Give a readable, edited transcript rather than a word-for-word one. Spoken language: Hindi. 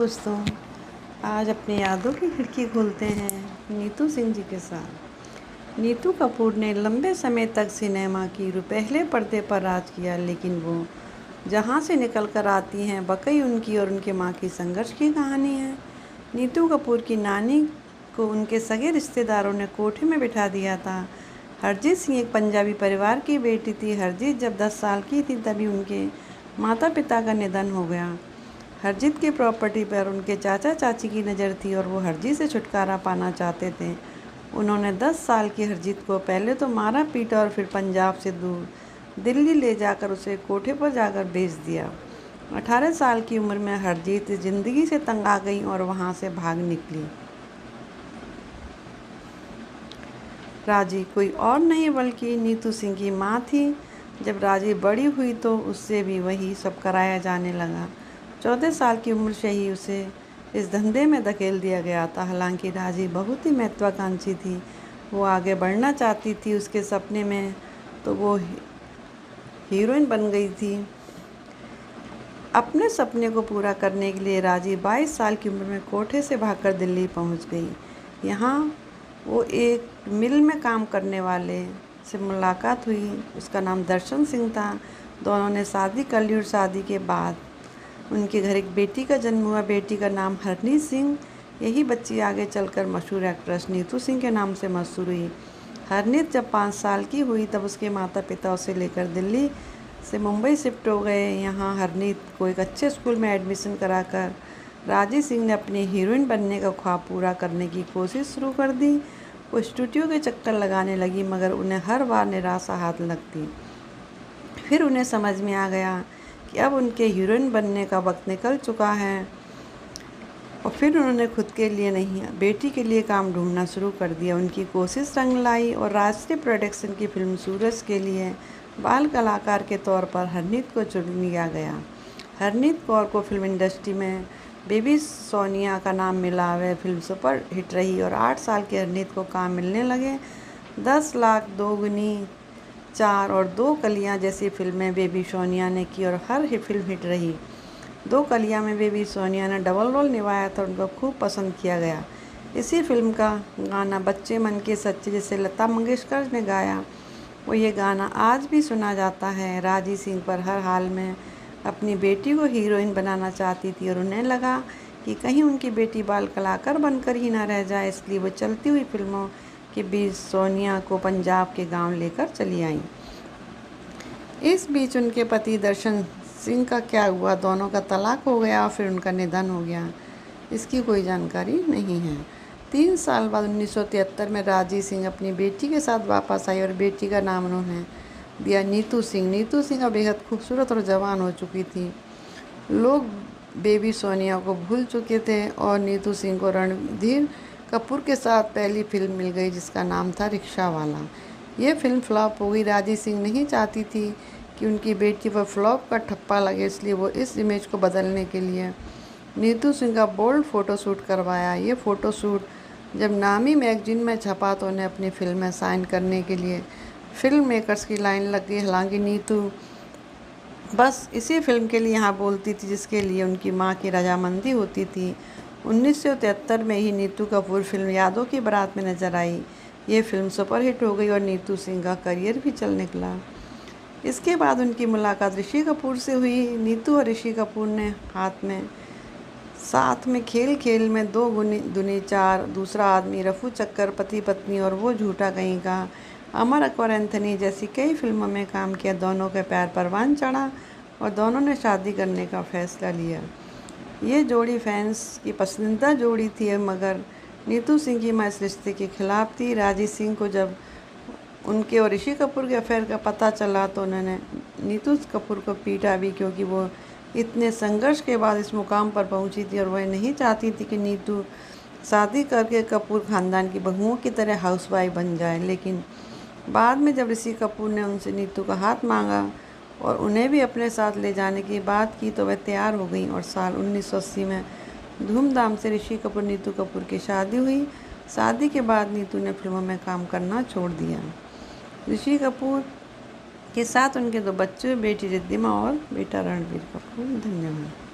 दोस्तों, आज अपनी यादों की खिड़की खोलते हैं नीतू सिंह जी के साथ। नीतू कपूर ने लंबे समय तक सिनेमा की पहले पर्दे पर राज किया, लेकिन वो जहां से निकल कर आती हैं वाकई उनकी और उनके मां की संघर्ष की कहानी है। नीतू कपूर की नानी को उनके सगे रिश्तेदारों ने कोठे में बिठा दिया था। हरजीत सिंह एक पंजाबी परिवार की बेटी थी। हरजीत जब 10 साल की थी तभी उनके माता पिता का निधन हो गया। हरजीत की प्रॉपर्टी पर उनके चाचा चाची की नज़र थी और वो हरजीत से छुटकारा पाना चाहते थे। उन्होंने 10 साल की हरजीत को पहले तो मारा पीटा और फिर पंजाब से दूर दिल्ली ले जाकर उसे कोठे पर जाकर बेच दिया। 18 साल की उम्र में हरजीत ज़िंदगी से तंग आ गई और वहाँ से भाग निकली। राजी कोई और नहीं बल्कि नीतू सिंह की माँ थी। जब राजी बड़ी हुई तो उससे भी वही सब कराया जाने लगा। 14 साल की उम्र से ही उसे इस धंधे में धकेल दिया गया था। हालांकि राजी बहुत ही महत्वाकांक्षी थी, वो आगे बढ़ना चाहती थी। उसके सपने में तो वो हीरोइन बन गई थी। अपने सपने को पूरा करने के लिए राजी 22 साल की उम्र में कोठे से भागकर दिल्ली पहुंच गई। यहाँ वो एक मिल में काम करने वाले से मुलाकात हुई। उसका नाम दर्शन सिंह था। दोनों ने शादी कर ली और शादी के बाद उनके घर एक बेटी का जन्म हुआ। बेटी का नाम हरनीत सिंह। यही बच्ची आगे चलकर मशहूर एक्ट्रेस नीतू सिंह के नाम से मशहूर हुई। हरनीत जब 5 साल की हुई तब उसके माता पिता उसे लेकर दिल्ली से मुंबई शिफ्ट हो गए। यहाँ हरनीत को एक अच्छे स्कूल में एडमिशन कराकर राजी सिंह ने अपनी हीरोइन बनने का ख्वाब पूरा करने की कोशिश शुरू कर दी। वो स्टूडियो के चक्कर लगाने लगी, मगर उन्हें हर बार निराशा हाथ लगती। फिर उन्हें समझ में आ गया कि अब उनके हीरोइन बनने का वक्त निकल चुका है और फिर उन्होंने खुद के लिए नहीं, बेटी के लिए काम ढूंढना शुरू कर दिया। उनकी कोशिश रंग लाई और राष्ट्रीय प्रोडक्शन की फिल्म सूरज के लिए बाल कलाकार के तौर पर हरनीत को चुन लिया गया। हरनीत कौर को फिल्म इंडस्ट्री में बेबी सोनिया का नाम मिला। वह फिल्म सुपर हिट रही और 8 साल की हरनीत को काम मिलने लगे। 10 लाख, 2 गुनी, 4 और 2 कलियां जैसी फिल्में बेबी सोनिया ने की और हर फिल्म हिट रही। 2 कलियां में बेबी सोनिया ने डबल रोल निभाया था। उनको खूब पसंद किया गया। इसी फिल्म का गाना बच्चे मन के सच्चे, जिसे लता मंगेशकर ने गाया, वो ये गाना आज भी सुना जाता है। राजी सिंह पर हर हाल में अपनी बेटी को हीरोइन बनाना चाहती थी और उन्हें लगा कि कहीं उनकी बेटी बाल कलाकार बनकर ही ना रह जाए, इसलिए वो चलती हुई फिल्मों के बीच सोनिया को पंजाब के गांव लेकर चली आईं। इस बीच उनके पति दर्शन सिंह का क्या हुआ, दोनों का तलाक हो गया और फिर उनका निधन हो गया, इसकी कोई जानकारी नहीं है। 3 साल बाद 1973 में राजी सिंह अपनी बेटी के साथ वापस आई और बेटी का नाम उन्होंने दिया नीतू सिंह। नीतू सिंह अब बेहद खूबसूरत और जवान हो चुकी थी। लोग बेबी सोनिया को भूल चुके थे और नीतू सिंह को रणधीर कपूर के साथ पहली फिल्म मिल गई, जिसका नाम था रिक्शा वाला। ये फिल्म फ्लॉप हो गई। राजी सिंह नहीं चाहती थी कि उनकी बेटी पर फ्लॉप का ठप्पा लगे, इसलिए वो इस इमेज को बदलने के लिए नीतू सिंह का बोल्ड फ़ोटोशूट करवाया। ये फ़ोटोशूट जब नामी मैगजीन में छपा तो उन्हें अपनी फिल्म में साइन करने के लिए फिल्म मेकर्स की लाइन लग गई। हालांकि नीतू बस इसी फिल्म के लिए यहाँ बोलती थी जिसके लिए उनकी माँ की रजामंदी होती थी। 1973 में ही नीतू कपूर फिल्म यादों की बारात में नजर आई। ये फिल्म सुपरहिट हो गई और नीतू सिंह का करियर भी चल निकला। इसके बाद उनकी मुलाकात ऋषि कपूर से हुई। नीतू और ऋषि कपूर ने साथ में खेल खेल में 2 दुनी 4, दूसरा आदमी, रफू चक्कर, पति पत्नी और वो झूठा कहीं का, अमर अकबर एंथनी जैसी कई फिल्मों में काम किया। दोनों के पैर परवान चढ़ा और दोनों ने शादी करने का फैसला लिया। ये जोड़ी फैंस की पसंदीदा जोड़ी थी, मगर नीतू सिंह की मां इस रिश्ते के खिलाफ थी। राजी सिंह को जब उनके और ऋषि कपूर के अफेयर का पता चला तो उन्होंने नीतू कपूर को पीटा भी, क्योंकि वो इतने संघर्ष के बाद इस मुकाम पर पहुंची थी और वह नहीं चाहती थी कि नीतू शादी करके कपूर ख़ानदान की बहुओं की तरह हाउसवाइफ बन जाए। लेकिन बाद में जब ऋषि कपूर ने उनसे नीतू का हाथ मांगा और उन्हें भी अपने साथ ले जाने की बात की तो वह तैयार हो गई और साल 1980 में धूमधाम से ऋषि कपूर नीतू कपूर की शादी हुई। शादी के बाद नीतू ने फिल्मों में काम करना छोड़ दिया। ऋषि कपूर के साथ उनके 2 बच्चे, बेटी रिद्धिमा और बेटा रणबीर कपूर। धन्यवाद।